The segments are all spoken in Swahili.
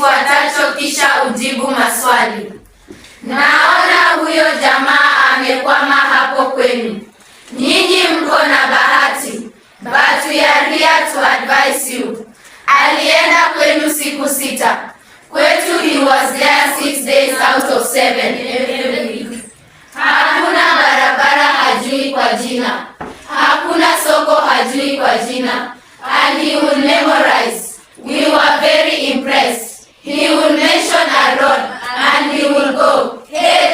kifuatacho kisha ujibu maswali. Naona huyo jamaa amekwama hapo kwenu. Nyinyi mko na bahati, but we are here to advise you. Alienda kwenu siku 6. Kwetu he was there 6 days out of 7. Hakuna barabara hajui kwa jina. Hakuna soko hajui kwa jina. And he would memorize. We were very impressed. He would mention a road and he would go, hey.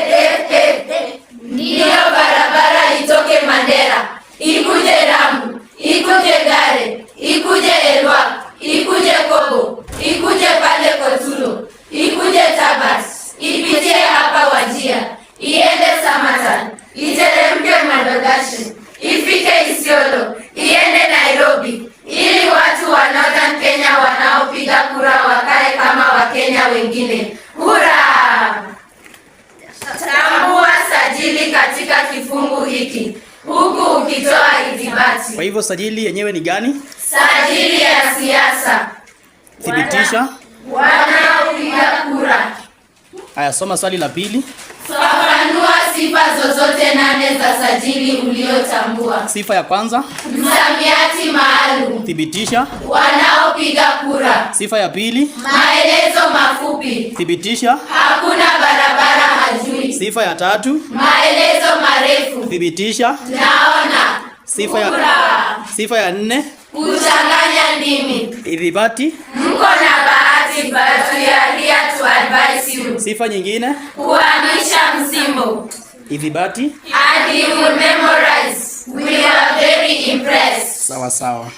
Ndiyo barabara itoke Mandera, ikuje Lamu, ikuje Gare, ikuje Elwa, ikuje Kobo, ikuje pale Kotulo, ikuje Tabas, ipitie hapa Wajia, iende Samatan, iteremke Mandogashi, ifike Isiolo, iende Nairobi, ili watu wa Northern Kenya wanaopiga kura wakae kama Wakenya wengine. Hurra! Tambua sajili katika kifungu hiki, huku ukitoa ithibati. Kwa hivyo sajili yenyewe ni gani? Sajili ya siasa. Thibitisha wanaopiga kura. Haya, soma swali la pili. Fafanua sifa zozote 8 za sajili uliotambua. Sifa ya kwanza, msamiati maalum. Thibitisha wanaopiga kura. Sifa ya pili, maelezo mafupi. Thibitisha hakuna barabara hajui. Sifa ya tatu, maelezo marefu. Thibitisha naona. Sifa ya 4, kuchanganya ndimi. Ithibati mko na bahati, but we are here to advise you. Sifa nyingine, kuhamisha msimbo. Ithibati and you will memorize. We are very impressed. Sawa sawa.